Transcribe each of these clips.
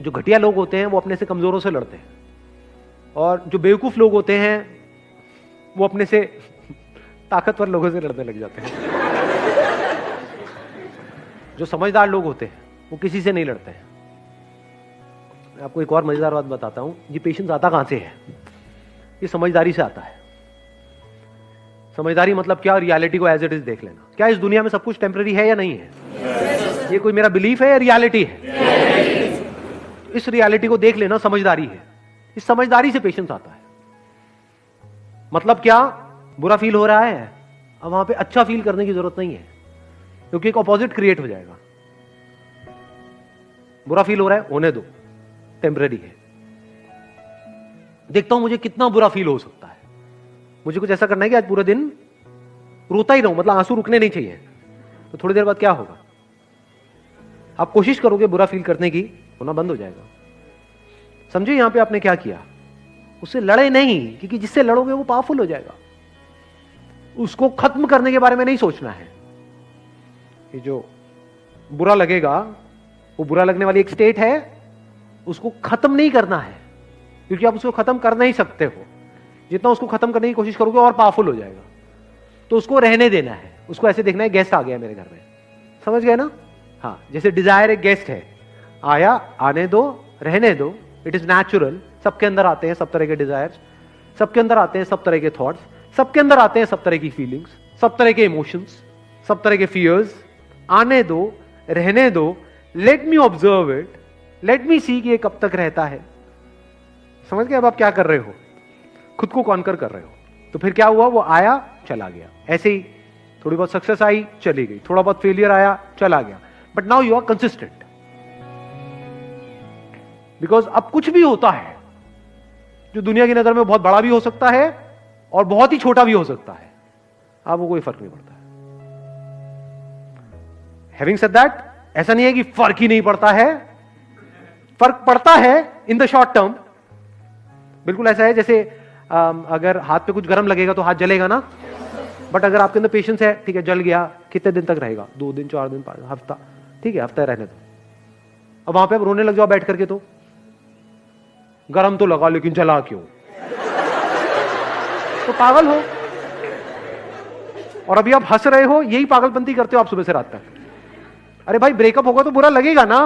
जो घटिया लोग होते हैं वो अपने से कमजोरों से लड़ते हैं, और जो बेवकूफ लोग होते हैं वो अपने से ताकतवर लोगों से लड़ने लग जाते हैं। जो समझदार लोग होते हैं वो किसी से नहीं लड़ते हैं। मैं आपको एक और मजेदार बात बताता हूं, ये पेशेंस आता कहां से है? ये समझदारी से आता है। समझदारी मतलब क्या? रियलिटी को एज इट इज देख लेना। क्या इस दुनिया में सब कुछ टेम्पररी है या नहीं है? ये कोई मेरा बिलीफ है या रियलिटी है? इस रियलिटी को देख लेना समझदारी है। इस समझदारी से पेशेंस आता है। मतलब क्या? बुरा फील हो रहा है, अब वहां पे अच्छा फील करने की जरूरत नहीं है, क्योंकि एक ऑपोजिट क्रिएट हो जाएगा। बुरा फील हो रहा है, होने दो, टेम्पररी है। देखता हूं मुझे कितना बुरा फील हो सकता है। मुझे कुछ ऐसा करना है कि आज पूरे दिन रोता ही रहूं, मतलब आंसू रुकने नहीं चाहिए। तो थोड़ी देर बाद क्या होगा? आप कोशिश करोगे बुरा फील करने की, होना बंद हो जाएगा। समझे यहां पे आपने क्या किया? उससे लड़े नहीं, क्योंकि जिससे लड़ोगे वो पावरफुल हो जाएगा। उसको खत्म करने के बारे में नहीं सोचना है। ये जो बुरा लगेगा, वो बुरा लगने वाली एक स्टेट है, उसको खत्म नहीं करना है, क्योंकि आप उसको खत्म कर नहीं सकते हो। जितना उसको खत्म करने की कोशिश करोगे और पावरफुल हो जाएगा। तो उसको रहने देना है। उसको ऐसे देखना है, गेस्ट आ गया मेरे घर में, समझ गए ना? हाँ, जैसे डिजायर एक गेस्ट है, आया, आने दो, रहने दो, इट इज नेचुरल। सबके अंदर आते हैं सब तरह के डिजायर्स, सबके अंदर आते हैं सब तरह के थॉट्स, सबके अंदर आते हैं सब तरह की फीलिंग्स, सब तरह के इमोशंस, सब तरह के फियर्स। आने दो, रहने दो, let me observe it, let me see कि ये कब तक रहता है। समझ गए? अब आप क्या कर रहे हो? खुद को कॉन्कर कर रहे हो। तो फिर क्या हुआ? वो आया, चला गया। ऐसे ही थोड़ी बहुत सक्सेस आई, चली गई, थोड़ा बहुत फेलियर आया, चला गया। But now you are consistent, because अब कुछ भी होता है जो दुनिया की नजर में बहुत बड़ा भी हो सकता है और बहुत ही छोटा भी हो सकता है, आपको कोई फर्क नहीं पड़ता है। हैविंग सेड दैट, ऐसा नहीं है कि फर्क ही नहीं पड़ता है, फर्क पड़ता है इन द शॉर्ट टर्म। बिल्कुल ऐसा है जैसे अगर हाथ पे कुछ गर्म लगेगा तो हाथ जलेगा ना, बट अगर आपके अंदर पेशेंस है, ठीक है, जल गया, कितने दिन तक रहेगा? 2 दिन, 4 दिन, 5 हफ्ता, ठीक है, हफ्ता रहने दो। अब वहां पे आप रोने लग जाओ बैठ करके, तो गरम तो लगा लेकिन जला क्यों? तो पागल हो। और अभी आप हंस रहे हो, यही पागलपंती करते हो आप सुबह से रात तक। अरे भाई, ब्रेकअप होगा तो बुरा लगेगा ना।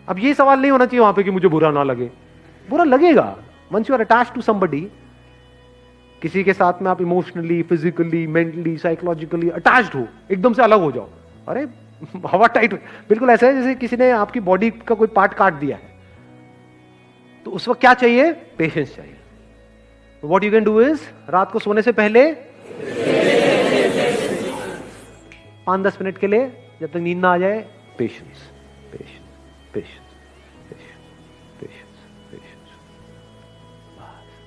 अब ये सवाल नहीं होना चाहिए वहां पे कि मुझे बुरा ना लगे। बुरा लगेगा। Once you are attached to somebody, किसी के साथ में आप emotionally, physically, mentally, psychologically attached हो, एकदम से अलग हो जाओ, अरे हवा टाइट। बिल्कुल ऐसा है जैसे किसी ने आपकी बॉडी का कोई पार्ट काट दिया है, तो उस वक्त क्या चाहिए? पेशेंस चाहिए। What you can do is, रात को सोने से पहले 5-10 मिनट के लिए, जब तक नींद ना आ जाए, patience, patience, patience, patience, patience.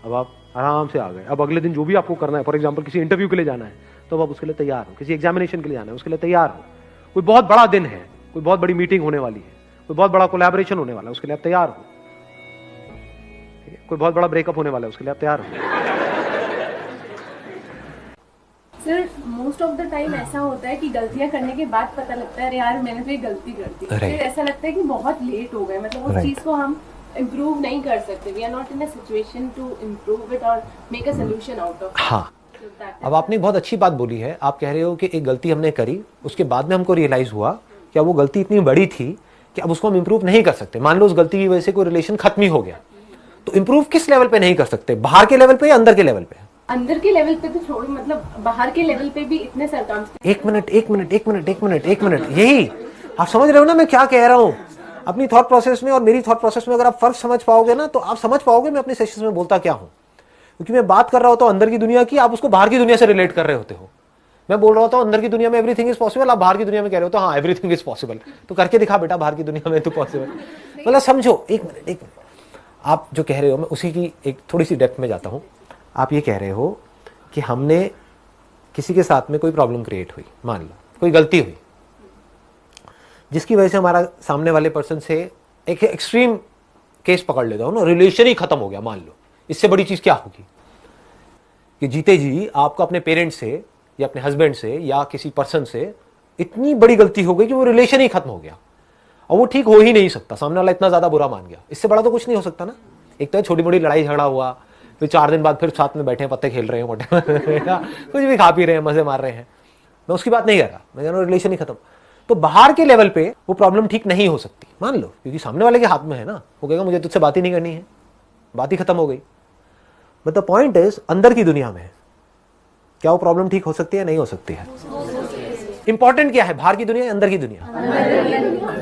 अब आप आराम से आ गए। अब अगले दिन जो भी आपको करना है, फॉर एग्जांपल किसी इंटरव्यू के लिए जाना है, तो अब आप उसके लिए तैयार हो। किसी एग्जामिनेशन के लिए जाना है, उसके लिए तैयार हो। कोई बहुत बड़ा दिन है, कोई बहुत बड़ी मीटिंग होने वाली है, कोई बहुत बड़ा कोलैबोरेशन होने वाला है, उसके लिए आप तैयार हो। कोई बहुत बड़ा ब्रेकअप होने वाला है, उसके लिए आप तैयार हो। Sir, most of the time ऐसा होता है कि गलतियां करने के बाद पता लगता है अरे यार मैंने तो ये गलती कर दी। फिर ऐसा लगता है कि बहुत लेट हो गए, मतलब उस चीज को हम इम्प्रूव नहीं कर सकते। We are not in a situation to improve it और make a solution out of. हाँ, अब आपने बहुत अच्छी बात बोली है। आप कह रहे हो कि एक गलती हमने करी, उसके बाद में हमको रियलाइज हुआ कि वो गलती इतनी बड़ी थी कि अब उसको हम इम्प्रूव नहीं कर सकते। मान लो उस गलती की वजह से कोई रिलेशन खत्म ही हो गया, तो इम्प्रूव किस लेवल पे नहीं कर सकते? बाहर के लेवल पे या अंदर के लेवल पे? अंदर के लेवल पे तो छोड़ो, मतलब बाहर के लेवल पे भी इतने सर्कमस्टेंसेस। एक मिनट, यही आप समझ रहे हो ना मैं क्या कह रहा हूँ? अपनी थॉट प्रोसेस में और मेरी थॉट प्रोसेस में अगर आप फर्क समझ पाओगे ना, तो आप समझ पाओगे मैं अपने सेशंस में बोलता क्या हूँ। क्योंकि मैं बात कर रहा होता हूँ अंदर की दुनिया की, आप उसको बाहर की दुनिया से रिलेट कर रहे होते हो। मैं बोल रहा होता हूँ अंदर की दुनिया में एवरीथिंग इज पॉसिबल, आप बाहर की दुनिया में कह रहे हो तो हाँ एवरीथिंग इज पॉसिबल। तो करके दिखा बेटा बाहर की दुनिया में तो पॉसिबल। मतलब समझो, एक मिनट, आप जो कह रहे हो मैं उसी की एक थोड़ी सी डेप्थ में जाता हूँ। आप ये कह रहे हो कि हमने किसी के साथ में कोई प्रॉब्लम क्रिएट हुई, मान लो कोई गलती हुई जिसकी वजह से हमारा सामने वाले पर्सन से एक एक्सट्रीम केस पकड़ लेता हूं ना, रिलेशन ही खत्म हो गया। मान लो इससे बड़ी चीज क्या होगी कि जीते जी आपको अपने पेरेंट्स से या अपने हस्बैंड से या किसी पर्सन से इतनी बड़ी गलती हो गई कि वो रिलेशन ही खत्म हो गया। और वो ठीक हो ही नहीं सकता, सामने वाला इतना ज्यादा बुरा मान गया, इससे बड़ा तो कुछ नहीं हो सकता ना। एक तो छोटी मोटी लड़ाई झगड़ा हुआ, फिर 4 दिन बाद फिर साथ में बैठे हैं, पत्ते खेल रहे हैं, कुछ भी खा पी रहे हैं, मजे मार रहे हैं, मैं उसकी बात नहीं कर रहा, मैं कह रहा हूं रिलेशन ही खत्म। तो बाहर के लेवल पे वो प्रॉब्लम ठीक नहीं हो सकती, मान लो, क्योंकि सामने वाले के हाथ में है ना, वो कहेगा मुझे तुझसे बात ही नहीं करनी है, बात ही खत्म हो गई। बट द पॉइंट इज अंदर की दुनिया में क्या वो प्रॉब्लम ठीक हो सकती है, नहीं हो सकती है? इंपॉर्टेंट क्या है, बाहर की दुनिया या अंदर की दुनिया?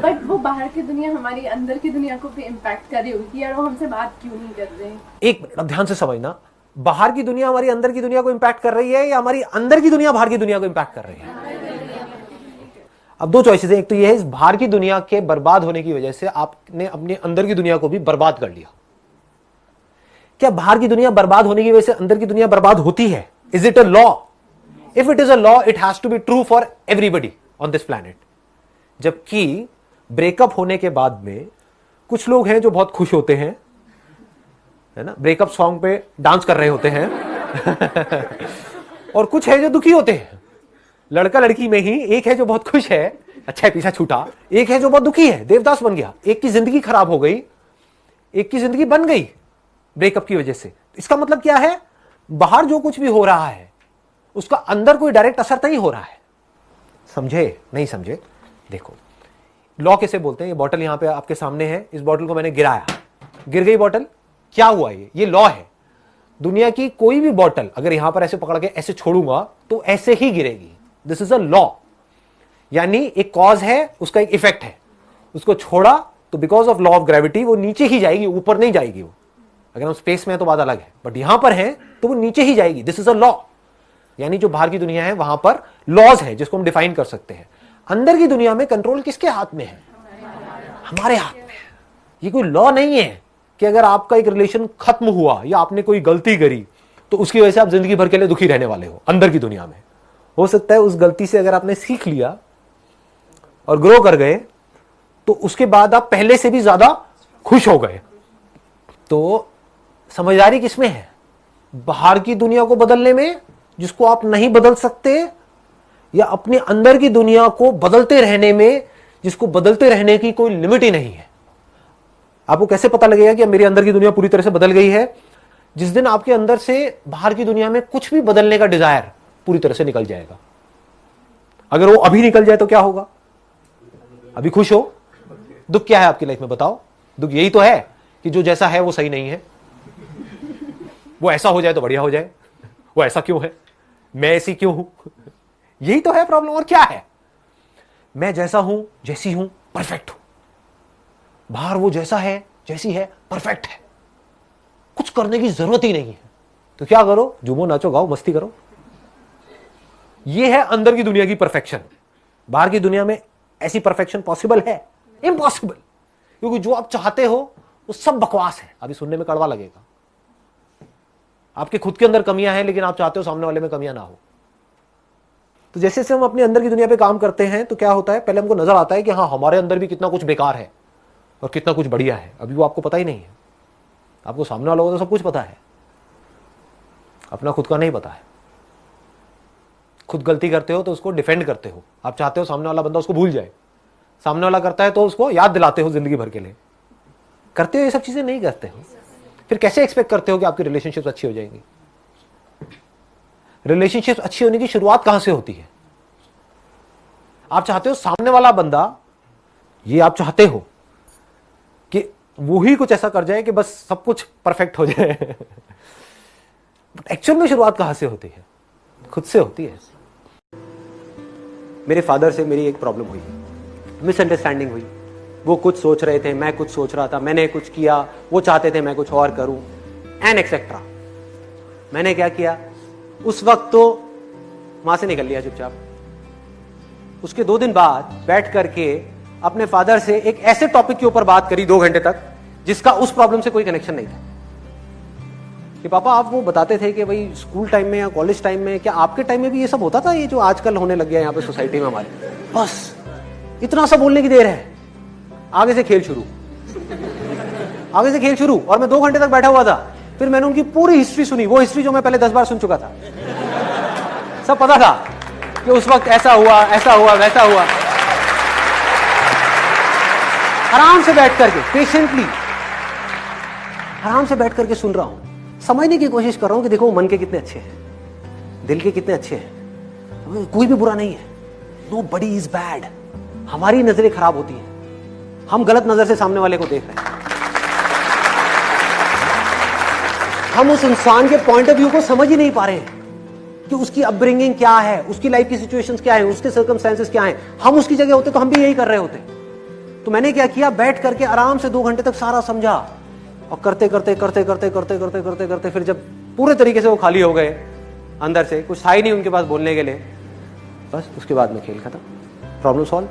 बट वो बाहर की दुनिया हमारी अंदर की दुनिया को भी इम्पैक्ट कर रही होगी कि यार वो हमसे बात क्यों नहीं कर रहे हैं। एक मिनट, अब ध्यान से समझना, बाहर की दुनिया हमारी अंदर की दुनिया को इम्पैक्ट कर रही है या हमारी अंदर की दुनिया बाहर की दुनिया को इम्पैक्ट कर रही है? अब 2 चॉइसेस है, एक तो ये है इस बाहर की दुनिया के बर्बाद होने की वजह से आपने अपने अंदर की दुनिया को भी बर्बाद कर लिया। क्या बाहर की दुनिया बर्बाद होने की वजह से अंदर की दुनिया बर्बाद होती है? Is it a law? If it is a law, it has to be true for everybody on this planet. जबकि ब्रेकअप होने के बाद में कुछ लोग हैं जो बहुत खुश होते हैं, है ना, ब्रेकअप सॉन्ग पे डांस कर रहे होते हैं और कुछ है जो दुखी होते हैं। लड़का लड़की में ही एक है जो बहुत खुश है, अच्छा है पीछा छूटा, एक है जो बहुत दुखी है, देवदास बन गया, एक की जिंदगी खराब हो गई, एक की जिंदगी बन गई ब्रेकअप की वजह से। इसका मतलब क्या है, बाहर जो कुछ भी हो रहा है उसका अंदर कोई डायरेक्ट असर नहीं हो रहा है। समझे नहीं समझे? देखो लॉ कैसे बोलते हैं, ये बॉटल यहां पे आपके सामने है, इस बॉटल को मैंने गिराया, गिर गई बॉटल, क्या हुआ? ये लॉ है। दुनिया की कोई भी बॉटल अगर यहां पर ऐसे पकड़ के ऐसे छोड़ूंगा तो ऐसे ही गिरेगी। This is a law. यानी एक कॉज है, उसका एक इफेक्ट है, उसको छोड़ा तो because of law of gravity वो नीचे ही जाएगी, ऊपर नहीं जाएगी। वो अगर हम स्पेस में है तो बात अलग है, बट यहां पर है तो वो नीचे ही जाएगी। This is a law. यानी जो बाहर की दुनिया है वहां पर लॉज है जिसको हम डिफाइन कर सकते हैं। अंदर की दुनिया में कंट्रोल किसके हाथ में है? हमारे हाथ में है। ये कोई लॉ नहीं है कि अगर आपका एक रिलेशन खत्म हुआ या आपने कोई गलती करी तो उसकी वजह से आप जिंदगी भर के लिए दुखी रहने वाले हो। अंदर की दुनिया में हो सकता है उस गलती से अगर आपने सीख लिया और ग्रो कर गए तो उसके बाद आप पहले से भी ज्यादा खुश हो गए। तो समझदारी किसमें है? बाहर की दुनिया को बदलने में, जिसको आप नहीं बदल सकते, या अपने अंदर की दुनिया को बदलते रहने में, जिसको बदलते रहने की कोई लिमिट ही नहीं है। आपको कैसे पता लगेगा कि मेरे अंदर की दुनिया पूरी तरह से बदल गई है? जिस दिन आपके अंदर से बाहर की दुनिया में कुछ भी बदलने का डिजायर पूरी तरह से निकल जाएगा। अगर वो अभी निकल जाए तो क्या होगा? अभी खुश हो? दुख क्या है आपकी लाइफ में बताओ? दुख यही तो है कि जो जैसा है वो सही नहीं है, वो ऐसा हो जाए तो बढ़िया हो जाए, वो ऐसा क्यों है, मैं ऐसी क्यों हूं, यही तो है प्रॉब्लम। और क्या है? मैं जैसा हूं, जैसी हूं, परफेक्ट हूं। बाहर वो जैसा है, जैसी है, परफेक्ट है, कुछ करने की जरूरत ही नहीं है। तो क्या करो? झूमो, नाचो, गाओ, मस्ती करो। ये है अंदर की दुनिया की परफेक्शन। बाहर की दुनिया में ऐसी परफेक्शन पॉसिबल है? इम्पॉसिबल। क्योंकि जो आप चाहते हो वो सब बकवास है। अभी सुनने में कड़वा लगेगा, आपके खुद के अंदर कमियां हैं, लेकिन आप चाहते हो सामने वाले में कमियां ना हो। तो जैसे से हम अपने अंदर की दुनिया पे काम करते हैं तो क्या होता है, पहले हमको नजर आता है कि हाँ हमारे अंदर भी कितना कुछ बेकार है और कितना कुछ बढ़िया है। अभी वो आपको पता ही नहीं है। आपको सामने वालों को तो सब कुछ पता है, अपना खुद का नहीं पता है। खुद गलती करते हो तो उसको डिफेंड करते हो, आप चाहते हो सामने वाला बंदा उसको भूल जाए। सामने वाला करता है तो उसको याद दिलाते हो जिंदगी भर के लिए। करते हो ये सब चीजें? नहीं करते हो। फिर कैसे एक्सपेक्ट करते हो कि आपकी रिलेशनशिप्स अच्छी हो जाएंगी? रिलेशनशिप्स अच्छी होने की शुरुआत कहां से होती है? आप चाहते हो सामने वाला बंदा, ये आप चाहते हो कि वो ही कुछ ऐसा कर जाए कि बस सब कुछ परफेक्ट हो जाए। एक्चुअल में शुरुआत कहां से होती है? खुद से होती है। मेरे फादर से मेरी एक प्रॉब्लम हुई, मिसअंडरस्टैंडिंग हुई। वो कुछ सोच रहे थे, मैं कुछ सोच रहा था, मैंने कुछ किया, वो चाहते थे मैं कुछ और करूं, एंड एक्सेट्रा। मैंने क्या किया? उस वक्त तो वहां से निकल लिया चुपचाप। उसके 2 दिन बाद बैठ करके अपने फादर से एक ऐसे टॉपिक के ऊपर बात करी 2 घंटे तक जिसका उस प्रॉब्लम से कोई कनेक्शन नहीं था। कि पापा आप वो बताते थे कि भाई स्कूल टाइम में या कॉलेज टाइम में, क्या आपके टाइम में भी ये सब होता था, ये जो आजकल होने लग गया यहाँ पे सोसाइटी में हमारे? बस इतना सा बोलने की देर है, आगे से खेल शुरू, आगे से खेल शुरू। और मैं 2 घंटे तक बैठा हुआ था। फिर मैंने उनकी पूरी हिस्ट्री सुनी, वो हिस्ट्री जो मैं पहले 10 बार सुन चुका था। सब पता था कि उस वक्त ऐसा हुआ, वैसा हुआ। आराम से बैठ करके, पेशेंटली आराम से बैठ करके सुन रहा हूं, समझने की कोशिश कर रहा हूं कि देखो मन के कितने अच्छे हैं, दिल के कितने अच्छे हैं, कोई भी बुरा नहीं है, नो बडी इज बैड। हमारी नजरें खराब होती हैं, हम गलत नजर से सामने वाले को देख रहे हैं, हम उस इंसान के पॉइंट ऑफ व्यू को समझ ही नहीं पा रहे हैं कि उसकी अपब्रिंगिंग क्या है, उसकी लाइफ की सिचुएशंस क्या है, उसके सर्कमस्टेंसेस क्या हैं। हम उसकी जगह होते तो हम भी यही कर रहे होते। तो मैंने क्या किया, बैठ करके आराम से 2 घंटे तक सारा समझा, और करते करते करते करते करते करते करते करते फिर जब पूरे तरीके से वो खाली हो गए, अंदर से कुछ था ही नहीं उनके पास बोलने के लिए, बस उसके बाद में खेल खत्म, प्रॉब्लम सॉल्व।